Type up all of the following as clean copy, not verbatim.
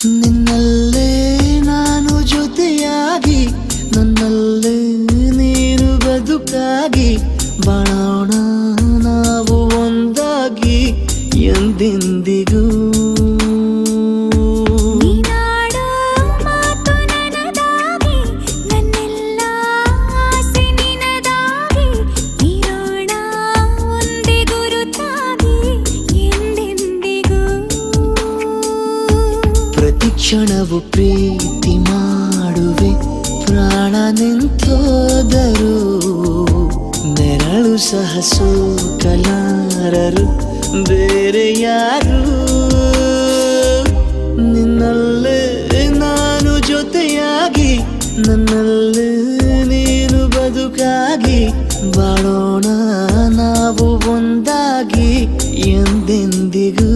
ನಿನ್ನಲ್ಲೇ ನಾನು ಜೊತೆಯಾಗಿ ನನ್ನಲ್ಲೇ ನೀನು ಬದುಕಾಗಿ ಬಾಳೋಣ ನಾವು ಒಂದಾಗಿ ಎಂದೆಂದಿಗೂ. ಕ್ಷಣವು ಪ್ರೀತಿ ಮಾಡುವೆ ಪ್ರಾಣ ನಿಂತೋದರು ನೆರಳು ಸಹ ಸೋಕಲಾರರು ಬೇರೆ ಯಾರು. ನಿನ್ನಲ್ಲೇ ನಾನು ಜೊತೆಯಾಗಿ ನನ್ನಲ್ಲೇ ನೀನು ಬದುಕಾಗಿ ಬಾಳೋಣ ನಾವು ಒಂದಾಗಿ ಎಂದೆಂದಿಗೂ.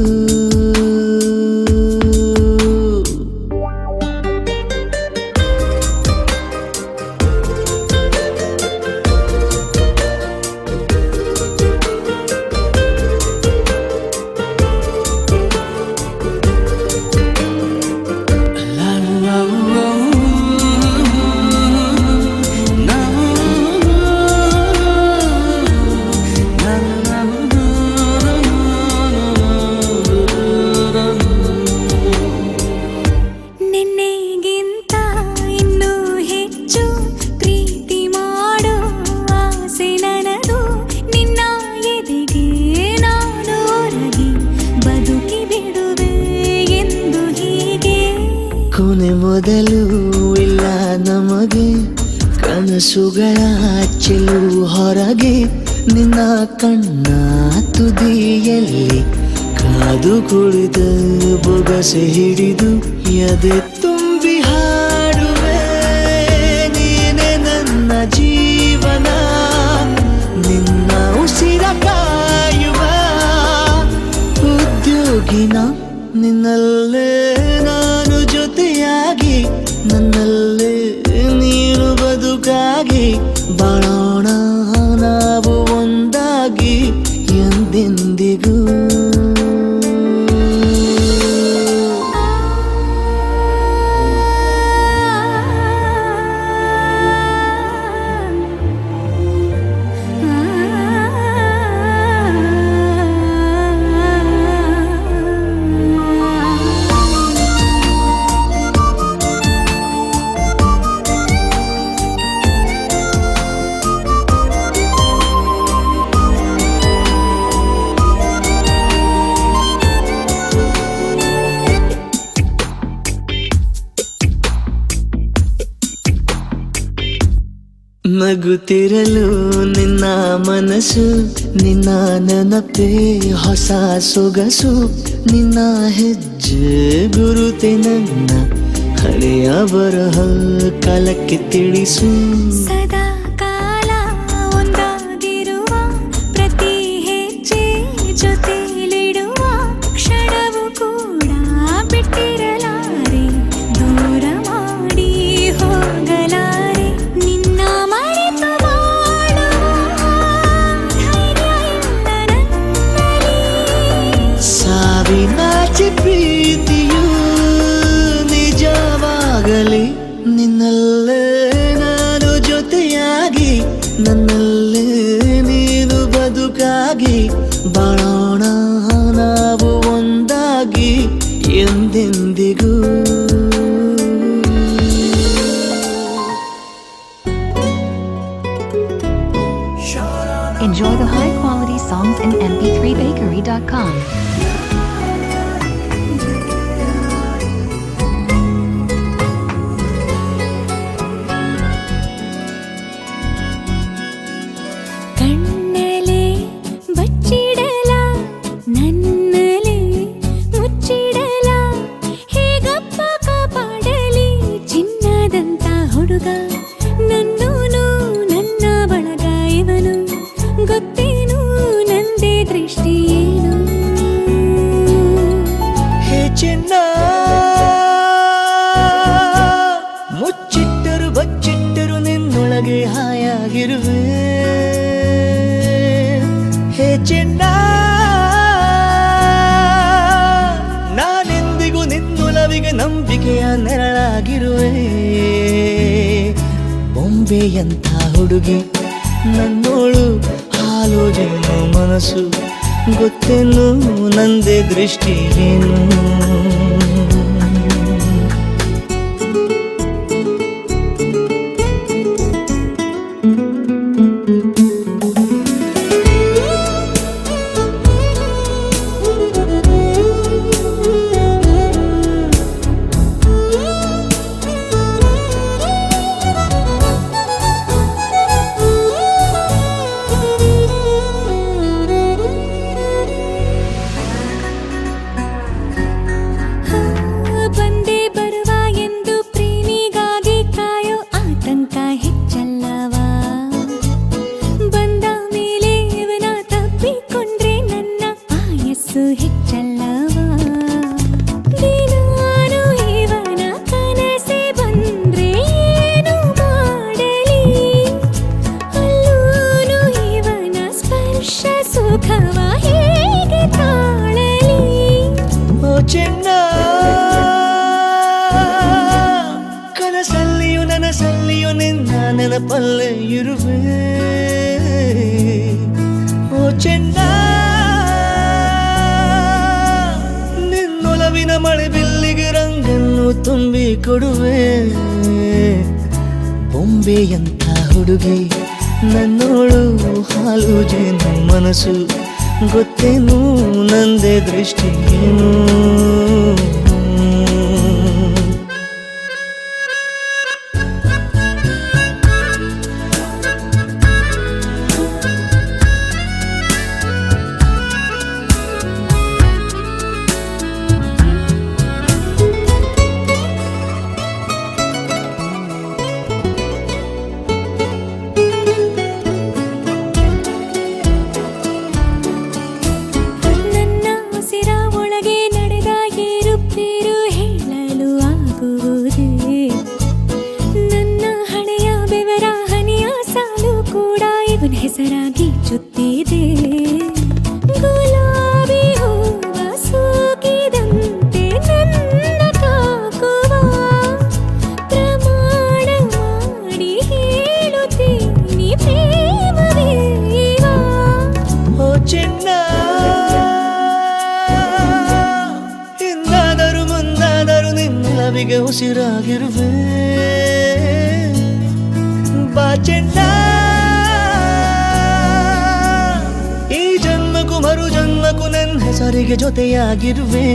ಕೊನೆ ಮೊದಲು ಇಲ್ಲ ನಮಗೆ ಕನಸುಗಳ ಚೆಲುವು ಹೊರಗೆ ನಿನ್ನ ಕಣ್ಣ ತುದಿಯಲ್ಲಿ ಕಾದು ಕುಳಿತ ಬೊಗಸೆ ಹಿಡಿದು ಎದೆ ತುಂಬಿ ಹಾಡುವೆ ನೀನೆ ನನ್ನ ಜೀವನ ನಿನ್ನ ಉಸಿರ ಕಾಯುವ ಉದ್ಯೋಗಿನ. ನಿನ್ನಲ್ಲೇ ನಾನು ಜೊತೆಯಾಗಿ ನನ್ನಲ್ಲೇ ನೀನು ಬದುಕಾಗಿ ಬಾಳೋಣ ನಾವು ಒಂದಾಗಿ ಎಂದೆಂದಿಗೂ. ನಗುತ್ತಿರಲು ನಿನ್ನ ಮನಸ್ಸು ನಿನ್ನ ನೆನಪೇ ಹೊಸ ಸೊಗಸು ನಿನ್ನ ಹೆಜ್ಜೆ ಗುರುತೆ ನನ್ನ ಹಳೆಯ ಬರಹ ಕಾಲಕ್ಕೆ ತಿಳಿಸು. ಸದಾ ಕಾಲ ಒಂದಾಗಿರುವ ಪ್ರತಿ ಹೆಜ್ಜೆ ಜೊತೆಲಿಡುವ ಕ್ಷಣವು ಕೂಡ ಬಿಟ್ಟಿರಲಾರೆ ದೂರ ಮಾಡಿ ಹೋಗಲಾರೆ ನಿನ್ನ ಮರೆತು ಬಾಳುವ ಧೈರ್ಯ ಇಲ್ಲ ನನ್ನಲ್ಲಿ. ಸಾವಿನಾಚೆ ಪ್ರೀತಿಯು ನಿಜವಾಗಲಿ ನಿನ್ನಲ್ಲೇ ನಾನು ಜೊತೆಯಾಗಿ ನನ್ನಲ್ಲೇ ನೀನು ಬದುಕಾಗಿ ಬಾಳೋಣ ನಾವು ಒಂದಾಗಿ ಎಂದೆಂದಿಗೂ. Enjoy the high quality songs in mp3bakery.com. ಕಣ್ಣಲೆ ಬಚ್ಚಿಡಲ ನನ್ನಲೆ ಮುಚ್ಚಿಡಲ ಹೇಗೆ ಜೊತೆಯಾಗಿರುವೆ ಬೊಂಬೆಯಂಥ ಹುಡುಗಿ ನನ್ನೋಳು ಹಾಲು ಜೇನು ಮನಸ್ಸು ಗೊತ್ತೇನು ನಂದೇ ದೃಷ್ಟಿ ಏನು ಬಂದೇ ಬರುವ ಎಂದು ಪ್ರೇಮಿಗಾಗಿ ಕಾಯೋ ಆತಂಕ ಹೆಚ್ಚಲ್ಲವಾ ಬಂದ ಮೇಲೆ ಇವನ ತಪ್ಪಿಕೊಂಡ್ರೆ ನನ್ನ ಆಯಸ್ಸು ಹೆಚ್ಚಲ್ಲವಾ ದಿನಾನು ಇವನ ಕನಸೆ ಬಂದ್ರೆ ಏನು ಮಾಡಲಿ ಅಲ್ಲೂನು ಇವನ ಸ್ಪರ್ಶ ಸುಖವ ಹೇಗೆ ತಾಳಲಿ ಓ ಚೆನ್ನ ಕನಸಲ್ಲಿಯೂ ನನಸಲ್ಲಿಯೂ ನಿನ್ನ ನೆನಪಲ್ಲೇ ಇರುವೆ ಓ ಚೆನ್ನ ನಿನ್ನೊಲವಿನ ಮಳೆ ಬಿಲ್ಲಿಗೆ ರಂಗನ್ನು ತುಂಬಿ ಕೊಡುವೆ ಬೊಂಬೆಯಂಥ ಹುಡುಗಿ ನನ್ನೋಳು ಹಾಲು ಜೇನು ಮನಸ್ಸು ಗೊತ್ತೇನು ನಂದೇ ದೃಷ್ಟಿ ಏನು ನನ್ನ ಉಸಿರ ಒಳಗೆ ನಡೆದ ಏರುಪೇರು ಹೇಳಲು ಆಗುವುದೇ ನನ್ನ ಹಣೆಯ ಬೆವರ ಹನಿಯ ಸಾಲು ಕೂಡ ಇವನ ಹೆಸರಾಗಿ ಚುತ್ತಿದೆ ಗುಲಾಬಿ ಹೂವ ಸೋಕಿದಂತೆ ನನ್ನ ತಾಕುವ ಪ್ರಮಾಣ ಮಾಡಿ ಹೇಳುತ್ತೀನಿ ಪ್ರೇಮವೇವಾ ಓ ಚೆನ್ನ ಹಿಂದಾದರೂ ಮುಂದಾದರೂ ನಿನ್ನೊಲವಿಗೆ ಉಸಿರಾಗಿರುವೆ ಬಾ ಚೆನ್ನ ಈ ಜನ್ಮಕ್ಕೂ ಮರು ಜನ್ಮಕ್ಕೂ ನನ್ನ ಹೆಸರಿಗೆ ಜೊತೆಯಾಗಿರುವೆ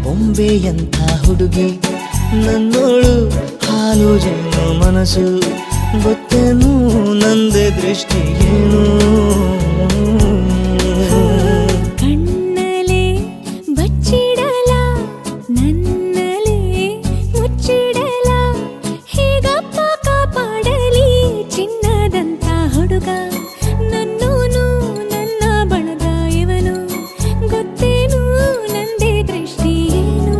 ಬೊಂಬೆಯಂಥ ಹುಡುಗಿ ನನ್ನೋಳು ಹಾಲು ಜೇನು ಮನಸ್ಸು ಗೊತ್ತೇನು ನಂದೇ ದೃಷ್ಟಿ ಏನು ಕಣ್ಣಲೆ ಬಚ್ಚಿಡಲ ನನ್ನಲೆ ಮುಚ್ಚಿಡಲ ಹೇಗಪ್ಪ ಕಾಪಾಡಲಿ ಚಿನ್ನದಂತ ಹುಡುಗ ನನ್ನೂನು ನನ್ನ ಬಣದ ಇವನು ಗೊತ್ತೇನು ನಂದೇ ದೃಷ್ಟಿ ಏನು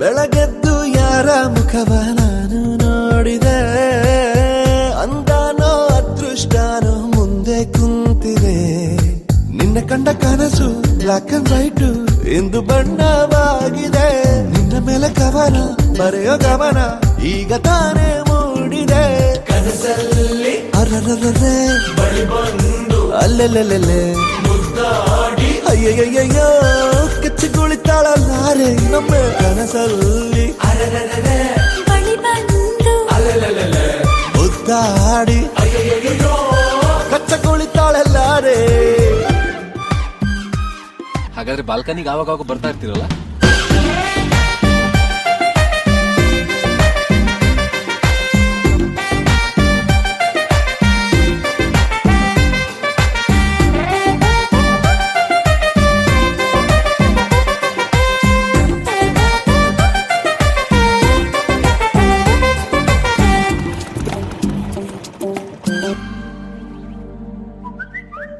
ಬೆಳಗೆದ್ದು ಯಾರ ಮುಖವ ನಾನು ನೋಡಿದೆ ಅಂದಾನೋ ಅದೃಷ್ಟನೋ ಮುಂದೆ ಕುಂತಿದೆ ನಿನ್ನ ಕಂಡ ಕನಸು ಬ್ಲಾಕ್ ಅಂಡ್ ವೈಟ್ ಇಂದು ಬಣ್ಣವಾಗಿದೆ ನಿನ್ನ ಮೇಲೆ ಕವನ ಬರೆಯೋ ಗಮನ ಈಗ ತಾನೇ ಮೂಡಿದೆ ಕನಸಲ್ಲಿ ಅರರರರೆ ಅಲ್ಲೆಲ್ಲೆಲ್ಲೆ ಅಯ್ಯಯ್ಯಯ್ಯೋ ಕೆಚ್ಚಿ ಕುಳಿತಾಳಲ್ಲಾರೆ ನಮ್ಮ ಕನಸಲ್ಲಿ ಬಳಿ ಬಂದು ಮುದ್ದಾಡಿ ಕಚ್ಚ ಕುಳಿತಾಳಲ್ಲಾರೆ ಹಾಗಾದ್ರೆ ಬಾಲ್ಕನಿಗೆ ಆವಾಗ ಬರ್ತಾ ಇರ್ತೀರಲ್ಲ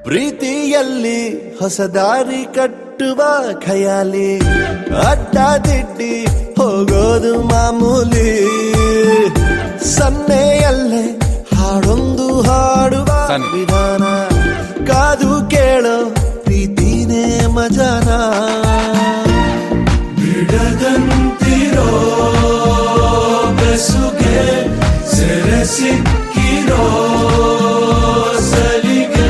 ಪ್ರೀತಿಯಲ್ಲಿ ಹೊಸ ದಾರಿ ಕಟ್ಟುವ ಖಯಾಲಿ ಅಡ್ಡದಿಡ್ಡಿ ಹೋಗೋದು ಮಾಮೂಲಿ ಸನ್ನೆಯಲ್ಲೇ ಹಾಡೊಂದು ಹಾಡುವ ವಿಧಾನ ಕಾದು ಕೇಳೋ ಪ್ರೀತಿನೇ ಮಜಾನ ಬಿಡದಂತಿರೋ ಬೆಸುಗೆ ಸೆರೆ ಸಿಕ್ಕಿರೋ ಸಲಿಗೆ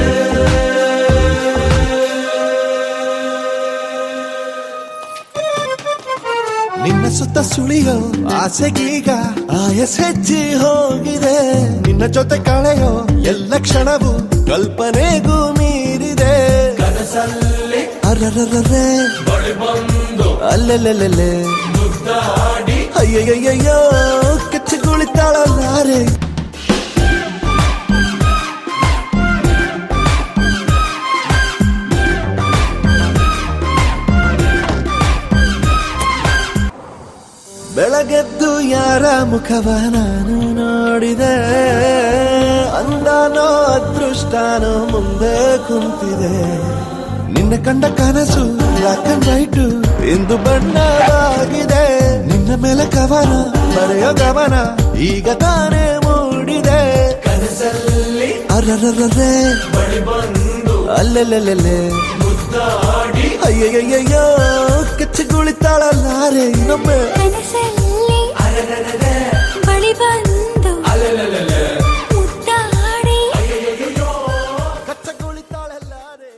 ನಿನ್ನ ಸುತ್ತ ಸುಳಿಯೋ ಆಸೆಗೀಗ ಆಯಸೆಜ್ಜಿ ಹೋಗಿದೆ ನಿನ್ನ ಜೊತೆ ಕಳೆಯೋ ಎಲ್ಲ ಕ್ಷಣವು ಕಲ್ಪನೆಗೂ ಮೀರಿದೆ ಕನಸಲ್ಲಿ ಅರರರರೆ ಅಲ್ಲೆಲ್ಲೆಲ್ಲೆ ಅಯ್ಯಯ್ಯಯ್ಯೋ ಕೆಚ್ಚಗುಳಿತಾಳಲ್ಲಾರೆ ಬೆಳಗೆದ್ದು ಯಾರ ಮುಖವ ನಾನು ನೋಡಿದೆ ಅಂದಾನೋ ಅದೃಷ್ಟಾನೋ ಮುಂದೆ ಕುಂತಿದೆ ನಿನ್ನ ಕಂಡ ಕನಸು ಬ್ಲಾಕ್ ಅಂಡ್ ವೈಟ್ ಎಂದು ಬಣ್ಣವಾಗಿದೆ ನಿನ್ನ ಮೇಲೆ ಕವನ ಬರೆಯೋ ಗಮನ ಈಗ ತಾನೇ ಮೂಡಿದೆ ಕನಸಲ್ಲಿ ಅರರರರೆ ಅಲ್ಲೆಲ್ಲೆಲ್ಲೆ ಅಯ್ಯಯ್ಯಯ್ಯೋ ಕೆಚ್ಚಗುಳಿತಾಳಲ್ಲಾರೆ ಇನ್ನೊಮ್ಮೆ ಕನಸಲ್ಲಿ ಬಳಿ ಬಂದು ಮುದ್ದಾಡಿ ಕೆಚ್ಚಗುಳಿತಾಳಲ್ಲಾರೆ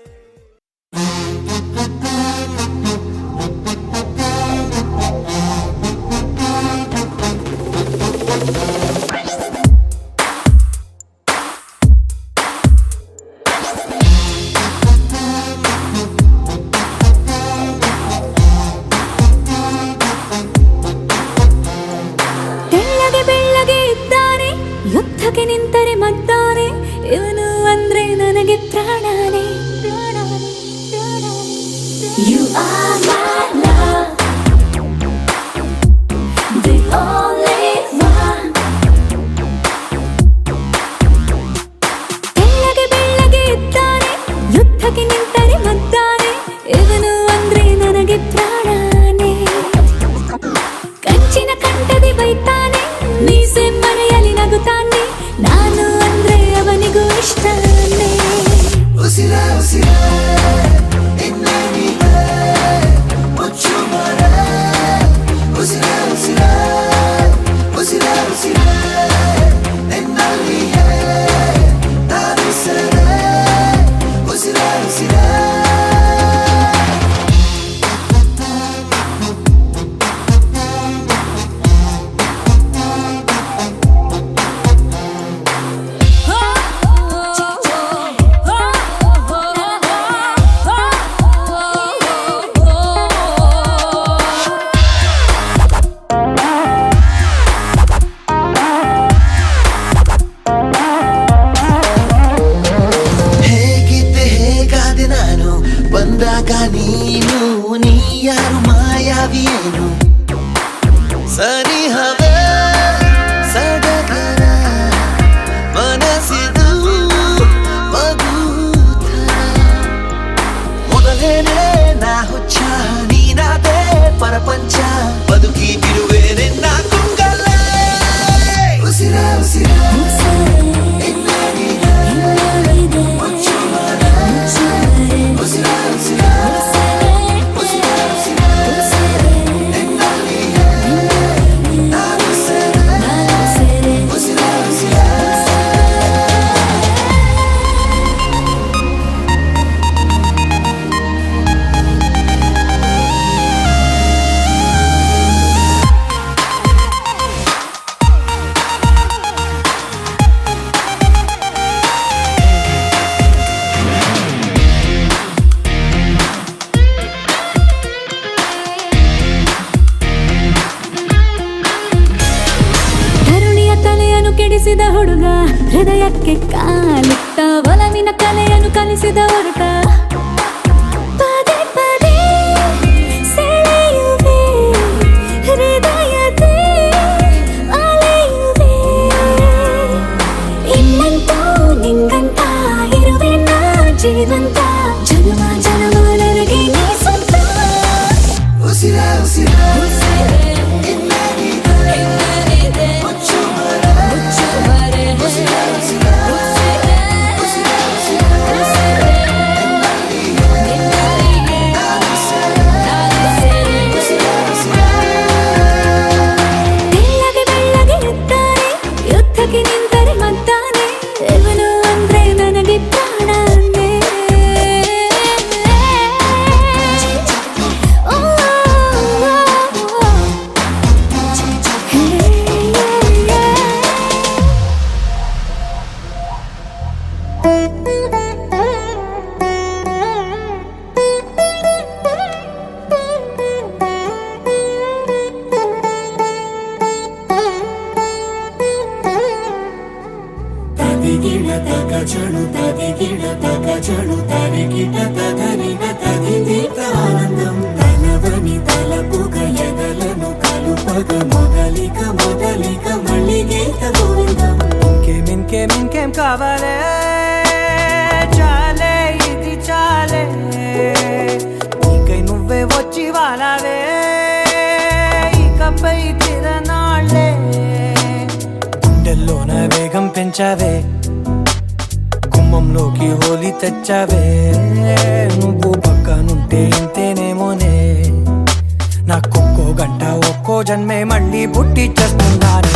ಯುದ್ಧಕ್ಕೆ ನಿಂತರೆ ಮದ್ದಾನೆ ಇವನು ಅಂದ್ರೆ ನನಗೆ ಪ್ರಾಣಾನೆ You are my love, the only one. ಬೆಳ್ಳಗೆ ಇದ್ದಾನೆ ಯುದ್ಧಕ್ಕೆ ನಿಂತರೆ ಮದ್ದಾನೆ ಇವನು ಅಂದ್ರೆ ನನಗೆ ಪ್ರಾಣಾನೆ ಕಂಚಿನ ಕಂಠದಿ ಬೈತಾನೆ ಮೀಸೆ ಮರೆಯಲಿ ನಗುತ್ತಾನೆ ನಾನು ಅಂದ್ರೆ ಅವನಿಗೂ ಇಷ್ಟನೇ ಉಸಿರ ಉಸಿರ ಬಂದಾಗ ನೀ ಯಾರು ಮಾಯಾವಿಯೇನು ಸನಿಹವೇ ಸಡಗರ ಮನಸ್ಸಿದು ಮಗುತರ ಮೊದಲೇನೆ ನಾ ಹುಚ್ಚ ನೀನಾದೆ ಪರಪಂಚ ಬದುಕಿ ಬಿರುವೆ ನಿನ್ನ ಕುಂಗಲೇ ಉಸಿರ ಉಸಿರ ಕೆಡಿಸಿದ ಹುಡುಗ ಹೃದಯಕ್ಕೆ ಕಾಲಿಟ್ಟ ಒಲವಿನ ಕಲೆಯನ್ನು ಕಲಿಸಿದ ಹೊರಟ ಪದೇ ಪದೇ ಸೆಳೆಯುವೆ ಹೃದಯದ ಅಲೆಯುವೆ ಇನ್ನಂತೂ ನಿಂಗಂತ ಇರುವೆ ನಾ ಜೀವನ ತದಿಗಿಡ ತಗ ಚಣು ತದಿಗಿಡ ತಗ ಚಣು ತರಿಗಿಡ ತದರಿನ ತದಿದೀತ ಆನಂದಂ తలవని తలపుగ ఎదలను కలుపగ మొదలిక మొదలిక మళ్ళీగీత గోవిందం ఇంకేం కావాలే చాలే ఇది చాలే నీకై నువ్వే వచ్చి వాలావే ఇకపై తిరనాళ్ళే గుండెల్లోన వేగం పెంచావే గుమ్మంలోకి హోలీ తెచ్చావే నువ్వు పక్కనుంటే ఇంతేనేమోనే నాకొక్కో గంట ఒక్కో జన్మే మళ్ళీ పుట్టి చేస్తున్నాను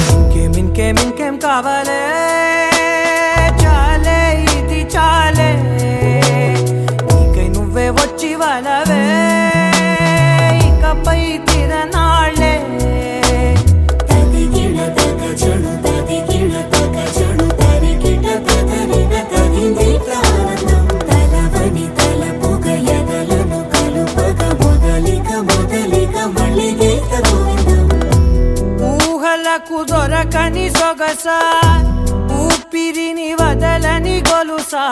ఇంకేం కావాలే చాలే ఇది చాలే నీకై నువ్వే వచ్చి వాళ్ళవే ఇకపై తిరనాళ్ళే తదిగిడ తగ చణు తదిగిడ తగ చణు తరిగిడ తదరిన తదిదీత ఆనందం తలవని తలపుగ ఎదలను కలుపగ మొదలిక మొదలిక మళ్ళీగీత గోవిందం ఊహలకు దొరకని సొగస ఊపిరిని వదలని గొలుసా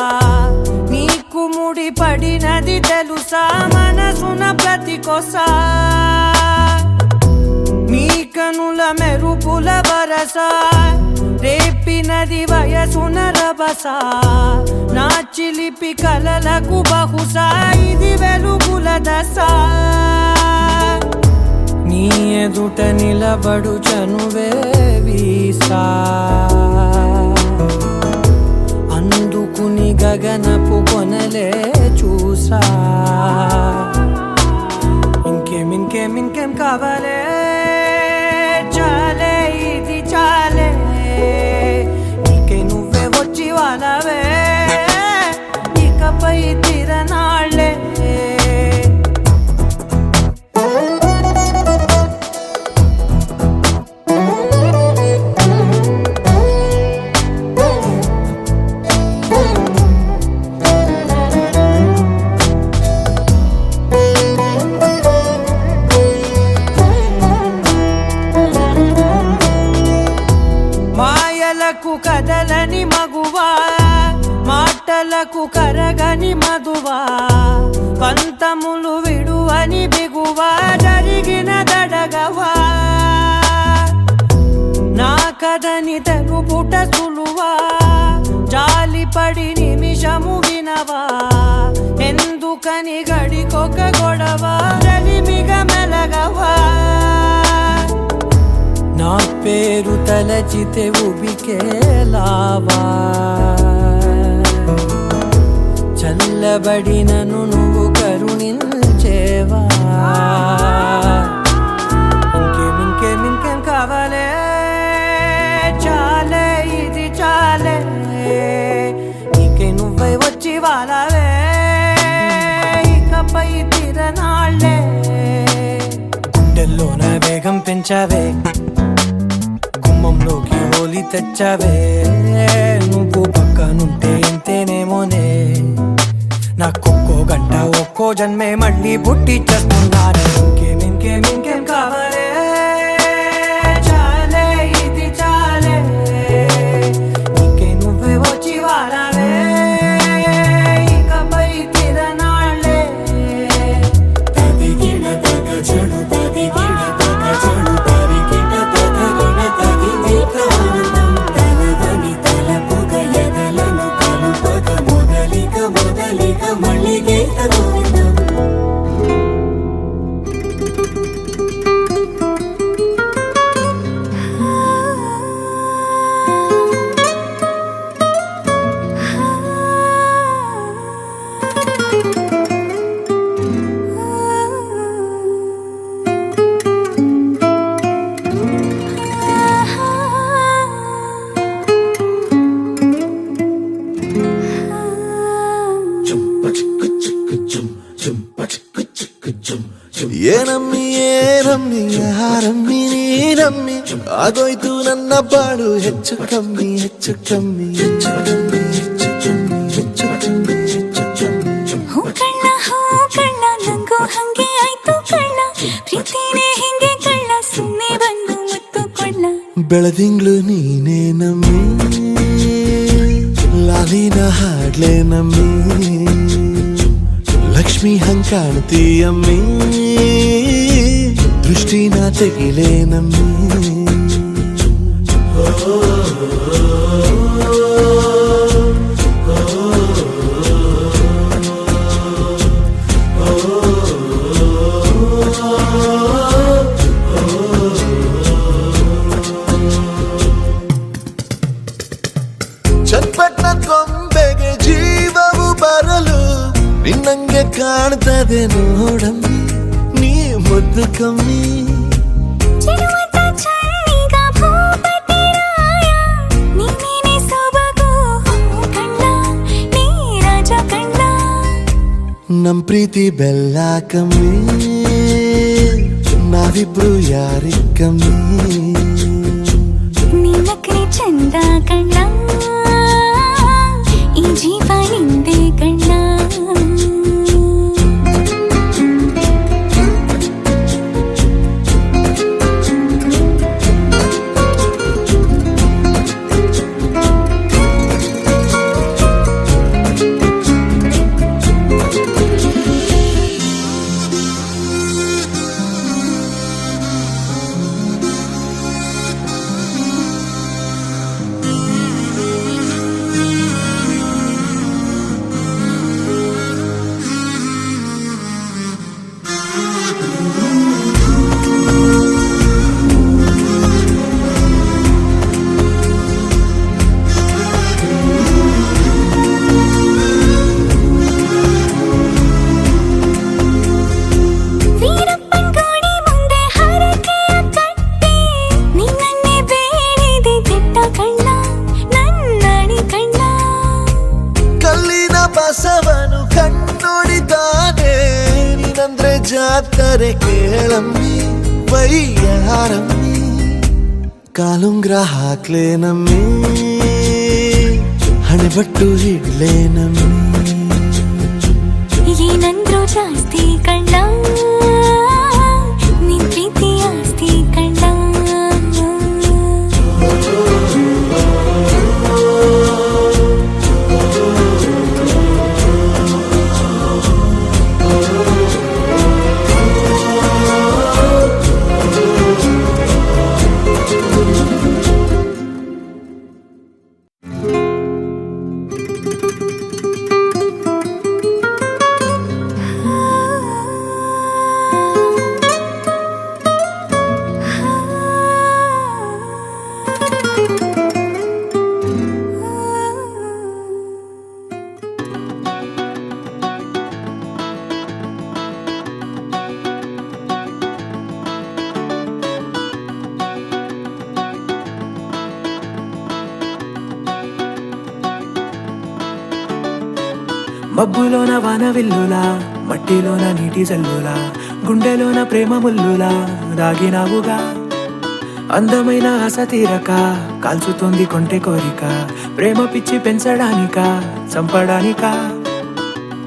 నీకు ముడి పడినది తెలుసా మనసున ప్రతి కొసా నీ కనుల మెరుపుల వరస రేపినది వయసున రభస నా చిలిపి కలలకు బహుశా ఇది వెలుగుల దశ నీ ఎదుట నిలబడు చనువే వీసా అందుకుని గగనపు కొనలే చూసా ఇంకేం కావాలే చాలే ఇది చాలే నీకే నువ్వే వచ్చి వాళ్ళవే ఇకపై తిరనాళ్ళే మాయలకు కదలని మగువా మాటలకు కరగని మధువా పంతములు విడువని బిగువా జరిగిన దడగవా నా కదని తెలుపుట సులువా జాలిపడి నిమిషము వినవా ఎందుకని గడికొక గొడవ రలిమిగ మెలగవా నా పేరు తలచితే ఉబికేలావా చల్లబడినను నువ్వు కరుణించేవా ఇంకేం కావాలే చాలే ఇది చాలే నీకే నువ్వే వచ్చి వాళ్ళవే ఇకపై తిరనాళ్ళే గుండెల్లోన వేగం పెంచావే గుమ్మంలోకి హోలీ తెచ్చావే నువ్వు పక్కనుంటే ఇంతేనేమోనే నాకొక్కో గంట ఒక్కో జన్మే మళ్ళీ పుట్టి చేస్తున్నాను ఇంకేం కావాలే చాలే ఇది చాలే నీకే నువ్వే వచ్చి వాళ్ళవే ఇకపై తిరనాళ్ళే తదిగిడ తగ చణు తదిగిడ తగ చణు తరిగిడ తదరిన తదిదీత ఆనందం తలవని తలపుగ ఎదలను కలుపగ మొదలిక మొదలిక మళ్ళీగీత గోవిందం ಏನಮ್ಮಿ ಏನಮ್ಮಿ ಯಾರಮ್ಮಿ ನೀನಮ್ಮಿ ಆಗೋಯ್ತು ನನ್ನ ಬಾಳು ಹೆಚ್ಚು ಕಮ್ಮಿ ಹೆಚ್ಚು ಕಮ್ಮಿ ಹೆಚ್ಚು ಕಮ್ಮಿ ಹೆಚ್ಚು ಕಮ್ಮಿ ಹೆಚ್ಚು ಕಮ್ಮಿ ಹೆಚ್ಚು ಕಮ್ಮಿ ಹೂ ಕಳ್ಳ ನಂಗೂ ಹಂಗೆ ಆಯ್ತು ಕಳ್ಳ ಪ್ರೀತಿನೇ ಹಿಂಗೆ ಕಳ್ಳ ಸುಮ್ಮನೆ ಬಂದು ಮುತ್ತು ಕೊಳ್ಳ ಬೆಳದಿಂಗ್ಳು ನೀನೇ ನಮ್ಮಿ ಮಾಡ್ಲೆ ನಮ್ಮಿ ಲಕ್ಷ್ಮಿ ಹಂಗ್ ಕಾಣ್ತೀಯಮ್ಮಿ ದೃಷ್ಟಿನ ತೆಗಿಲೆ ನಮ್ಮಿ ಚಟ್ಪಟ್ನ ಕೊಂಬೆಗೆ ಜೀವವು ಬರಲು ನಿನ್ನಂಗೆ ಕಾಣ್ತದೆ ನೋಡಮ್ಮಿ ನೀ ಮುದ್ದು ಕಮ್ಮಿ ಚಿರುವಂತ ಚಳ್ಳಿಗ ಭೂಪತಿರಾಯ ನೀನೇನೆ ಸೊಬಗು ಕಣ್ಣ ನೀ ರಾಜ ಕಣ್ಣ ನಮ್ ಪ್ರೀತಿ ಬೆಲ್ಲ ಕಮ್ಮಿ ನಾವಿಬ್ರು ಯಾರಿ ಕಮ್ಮಿ ನೀನಕ್ರೆ ಚಂದ ಕಣ್ಣ ಈ ಜೀವ ನಿಂದೆ ಕಣ್ಣ ಬಸವನು ಕಣ್ಣೊಡಿದಾನೆ ನೀನಂದ್ರೆ ಜಾತ್ರೆ ಕೇಳಮ್ಮಿ ವೈಯಾರಮ್ಮಿ ಕಾಲುಂಗ್ರ ಹಾಕ್ಲೆ ನಮ್ಮಿ ಹಣೆಬಟ್ಟು ಇಡ್ಲೆ ನಮ್ಮಿ ಏನಂದ್ರು ಜಾಸ್ತಿ ಕಣ್ಣ ನಿನ್ ಪ್ರೀತಿ ಆಸ್ತಿ ಕಣ್ಣ మబ్బులోన వానవిల్లులా మట్టిలోన నీటి జల్లులా గుండెలోన ప్రేమ ముల్లులా దాగినావుగా అందమైన ఆశ తీరక కాల్చుతోంది కొంటె కోరిక ప్రేమ పిచ్చి పెంచడానిక చంపడానిక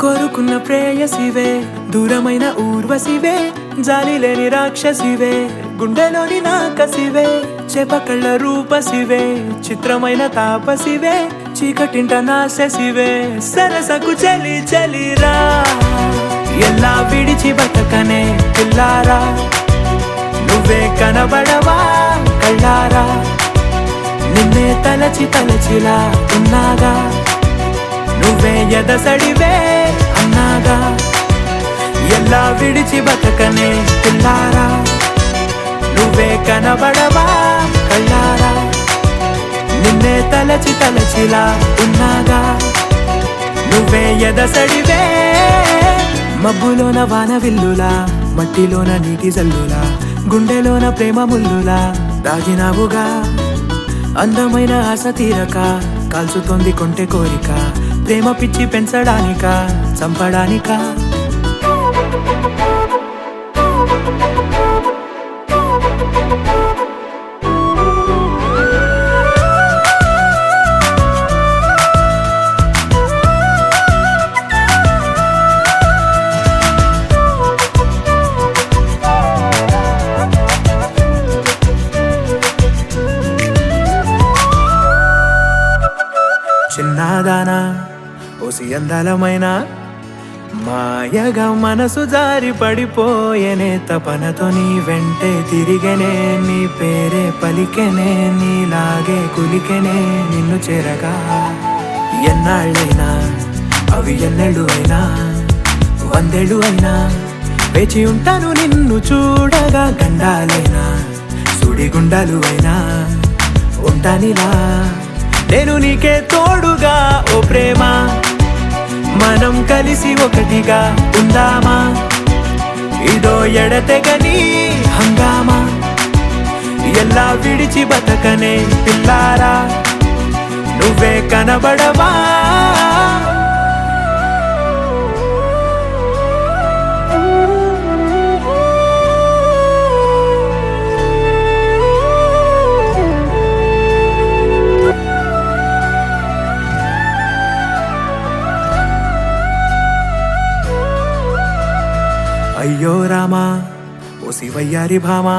కోరుకున్న ప్రేయసివే దూరమైన ఊర్వశివే జాలి లేని రాక్షసివే గుండెలోని నాకసివే చేపకళ్ళ రూపసివే చిత్రమైన తాపసివే చీకటింట నాశసివే సరసకు చలి చలిరా ఎలా విడిచి బతకనే పిల్లారా నువ్వే కనబడవా కళ్ళారా నిన్నే తలచి తలచిలా ఉన్నాగా నువ్వే ఎదసడివే అన్నాగా ఎలా విడిచి బతకనే పిల్లారా నువ్వే కనబడవా కళ్ళారా నిన్నే తలచి తలచిలా ఉన్నాగా నువ్వే ఎదసడివే మబ్బులోన వానవిల్లులా మట్టిలోన నీటి జల్లులా గుండెలోన ప్రేమ ముల్లులా దాగినావుగా అందమైన ఆశ తీరక కాల్చుతోంది కొంటె కోరిక ప్రేమ పిచ్చి పెంచడానిక చంపడానిక చిన్నదానా ఓసి అందాలమైన మాయగా మనసు జారి పడిపోయేనే తపనతో నీ వెంటే తిరిగనే నీ పేరే పలికెనే నీలాగే కులికెనే నిన్ను చేరగా ఎన్నాళ్ళైనా అవి ఎన్నెళ్ళు అయినా వందేళ్ళు అయినా వేచి ఉంటాను నిన్ను చూడగా గండాలైనా సుడిగుండాలు అయినా ఉంటానిలా నేను నీకే తోడుగా ఓ ప్రేమ మనం కలిసి ఒకటిగా ఉందామా ఇదో ఎడతెగని హంగామా ఎలా విడిచి బతకనే పిల్లారా నువ్వే కనబడవా అయ్యో రామా ఓ శివయ్యారి భామా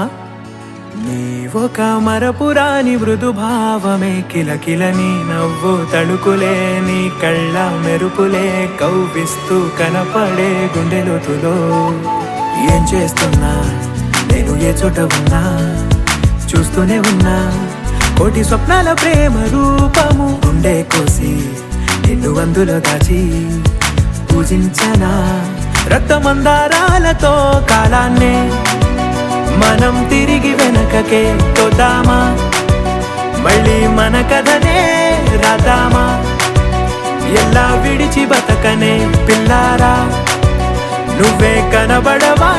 నీవొక మరపురాని మృదు భావమే కిలకిల నీ నవ్వు తడుకులే నీ కళ్ళ మెరుపులే కవ్విస్తూ కనపడే గుండెలోతులో ఏం చేస్తున్నా నేను ఏ చోట ఉన్నా చూస్తూనే ఉన్నా కోటి స్వప్నాల ప్రేమ రూపము గుండె కోసి నిన్ను అందులో దాచి పూజించనా రక్తమందారాలతో కాలాన్నే మనం తిరిగి వెనకకే తోద్దామా మళ్ళీ మన కథనే రాద్దామా ఎలా విడిచి బతకనే పిల్లారా నువ్వే కనబడవా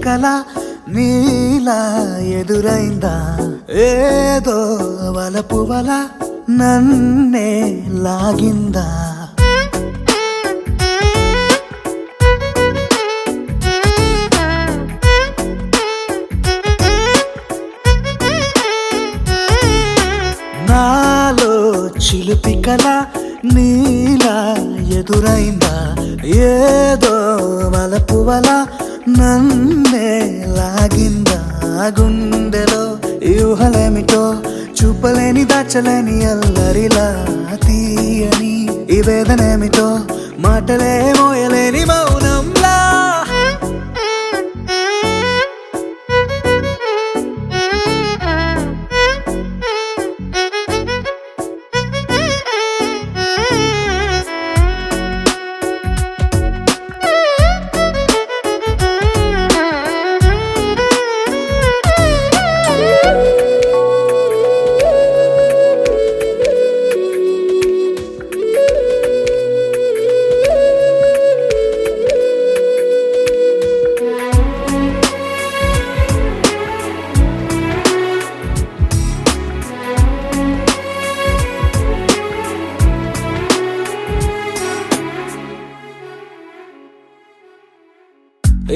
కల నీలా ఎదురైందా ఏదో వలపు వల నన్నే లాగిందా నాలో చిలిపి కల నీలా ఎదురైందా ఏదో వలపు వల నన్నే లాగిందా గుండెలో ఊహలేమిటో చూపలేని దాచలేని అల్లరిలా తీయని ఈ వేదనేమిటో మాటలే మోయలేని మౌనంలా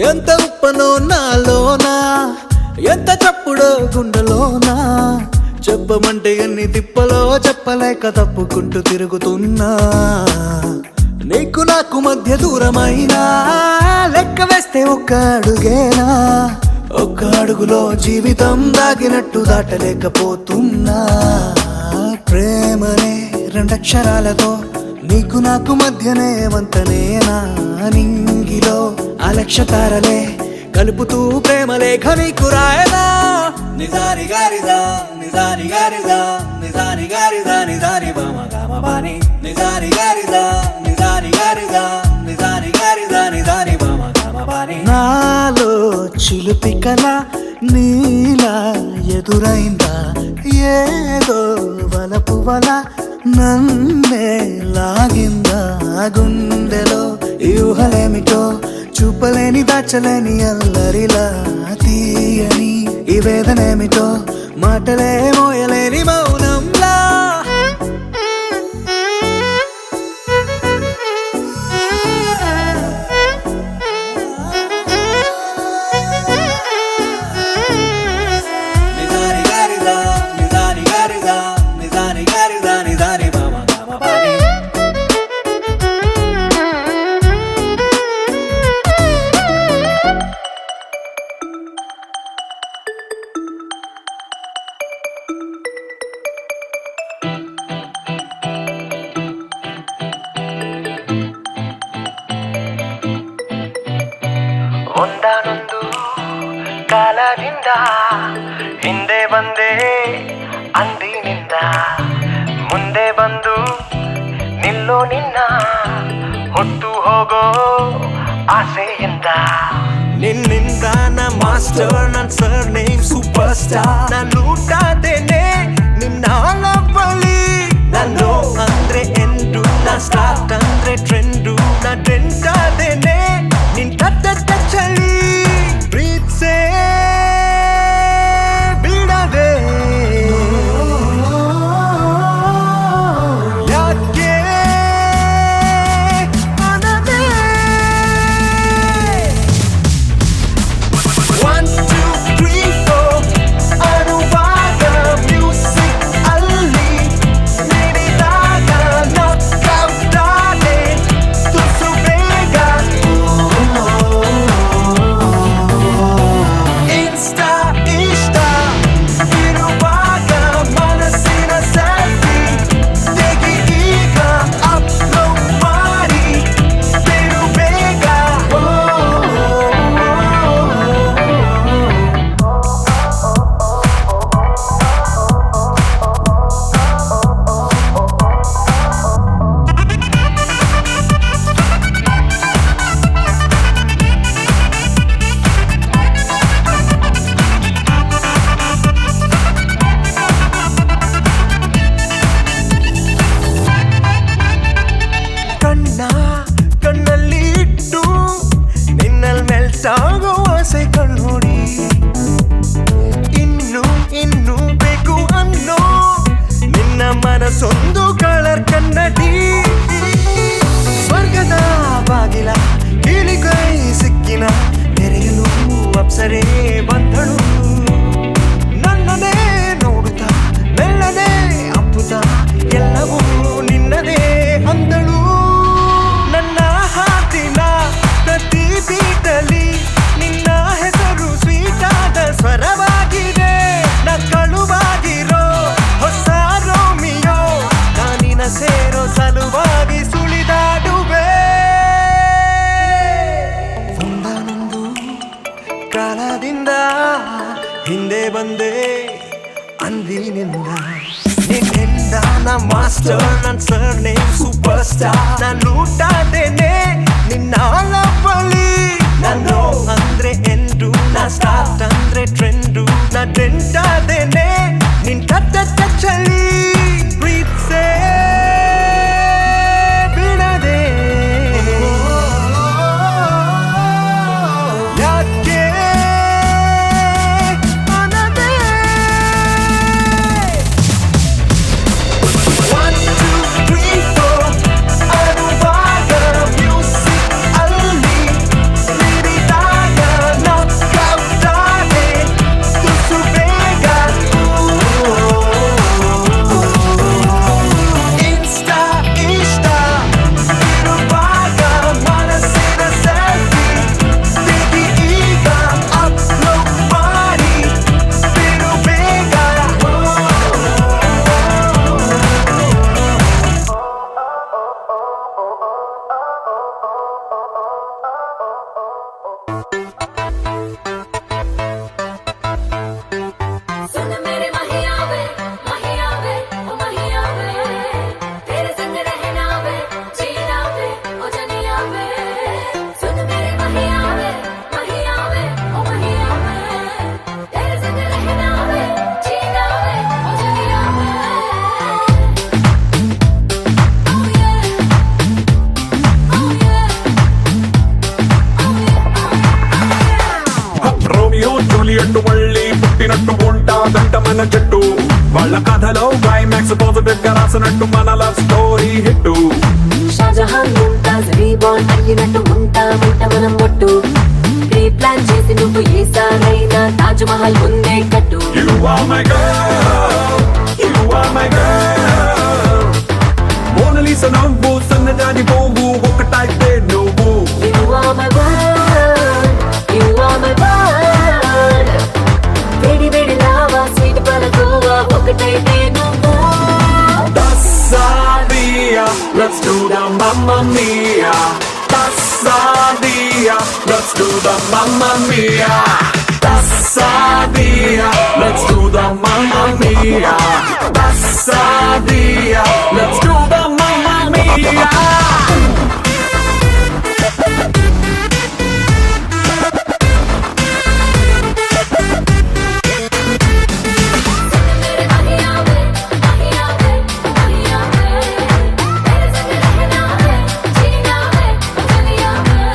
ఎంత ఉప్పనో నాలోనా ఎంత చప్పుడో గుండెలోనా చెప్పమంటే ఎన్ని తిప్పలో చెప్పలేక తప్పుకుంటూ తిరుగుతున్నా నీకు నాకు మధ్య దూరమైనా లెక్క వేస్తే ఒక్క అడుగేనా ఒక్క అడుగులో జీవితం దాగినట్టు దాటలేకపోతున్నా ప్రేమనే రెండక్షరాలతో నీకు నాకు మధ్యనే వంతనేనా నింగిలో అలక్ష్య తారలే కలుపుతూ ప్రేమ లేఖ నీకు రాయదా నిజాని గారిదా నిజాని గారిదా నిజాని గారిదా నిజాని బామ గామ బాని నిజాని గారిదా నిజాని గారిదా నిజాని గారిదా నిజాని బామ గామ బాని నాలో చిలిపి కల నీలా ఎదురైందా ఏదో వలపు వల నన్నే లాగిందా గుండెలో ఊహలేమిటో చూపలేని దాచలేని అల్లరిలా తీయని ఈ వేదనేమిటో మాటలే మోయలేని మౌనంలా నిజాని గారిదా నిజాని గారిదా నిజాని గారిదా నిజాని బామ గామ బాని ಒಂದಾನೊಂದು ಕಾಲದಿಂದ ಹಿಂದೆ ಬಂದೆ ಅಂದಿನಿಂದ ಮುಂದೆ ಬಂದು ನಿಲ್ಲೋ ನಿನ್ನ ಹೊತ್ತು ಹೋಗೋ ಆಸೆಯಿಂದ ನಿನ್ನಿಂದ ನ ಮಾಸ್ಟರ್ ನನ್ ಸರ್ ನೇಮ್ ಸೂಪರ್ ಸ್ಟಾರ್ ನಾನು ಊಟಾದೇನೆ ನಿನ್ನ ಲವ್ವಲ್ಲಿ ನಾನು ಅಂದ್ರೆ ಎಂಡು ನಾ ಸ್ಟಾರ್ಟ್ ಅಂದ್ರೆ ಟ್ರೆಂಡು ನಾ ಟ್ರೆಂಡ್ ಆದೇನೆ ನಿನ್ ಟಚ್ ಚಳಿ ಪ್ರೀತ್ಸೆ ಬಿಡದೆ ಯಾಕೆ ಅನ್ನದೆ 1 2 3 4 ಅನುವಾದ ಅಂದಿನಿಂದ ನಿನ್ನಿಂದ ನಾ ಮಾಸ್ಟರ್ ನನ್ ಸರ್ ನೇಮ್ ಸೂಪರ್ ಸ್ಟಾರ್ ನಾನು ಲೂಟಾದೇನೆ ನಿನ್ನ ಬಳಿ ನಾನು ಅಂದ್ರೆ ಎಂಟು ನಾ ಸ್ಟಾರ್ಟ್ ಅಂದ್ರೆ ಟ್ರೆಂಡು ನಾ ಟ್ರೆಂಡ್ ಆದೇನೆ ನಿನ್ ಟಚಲಿ ಪ್ರೀತ್ಸೇ ಬಿಡದೆ ಯಾಕೆ ಅನ್ನದೆ 1 2 3 4 ಅನುವಾಗ ಮ್ಯೂಸಿಕ್ ಅಲ್ಲಿ ನೀಡಿದಾಗ ನಾಕ್ಔಟ್ ಆದೆ ತುಸು ಬೇಗ ಇನ್ಸ್ಟಾ ಇಷ್ಟ ಇರುವಾಗ ಮನಸ್ಸಿನ ಸೆಲ್ಫಿ ಬೇಬಿ ಈಗ ಅಪ್ಲೋಡ್ ಮಾಡಿ ಬಿಡು ಬೇಗ सुन मेरे महिया वे ओ महिया वे तेरे संग रहना वे जीना वे ओ जनिया वे सुन मेरे महिया वे ओ महिया वे तेरे संग रहना वे जीना वे ओ जनिया वे Oh yeah Oh yeah Oh yeah Romeo Juliet మళ్ళీ పుట్టినట్టు ఉంటాదంట మన జట్టు వాళ్ళ కథలో క్లైమాక్స్ పాజిటివ్ గా రాసినట్టు మన love story hit Shahjahan Mumtaz rebound అయ్యినట్టు ఉంటామంట మనం ఒట్టు ప్రీ ప్లాన్ చేసి నువ్వు ఏ సారైనా తాజ్ మహల్ ముందే కట్టు You are my girl, you are my girl. మోనలీసా నవ్వు సన్నజాజి పువ్వు ఒకటైతే నువ్వు You are my world, you are my world వేడి వేడి లావా స్వీట్ పలకోవా ఒకటైతే నువ్వు Tassadia, let's do the Mamma Mia. Tassadia, let's do the Mamma Mia. Tassadia, let's do the Mamma Mia. Tassadia, let's do the Mamma Mia. सुन मेरे महिया वे ओ महिया वे तेरे संग रहना वे जीना वे ओ जनिया वे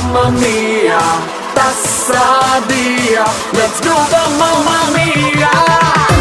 Mamma mia, tassadia. Let's do the Mamma mia.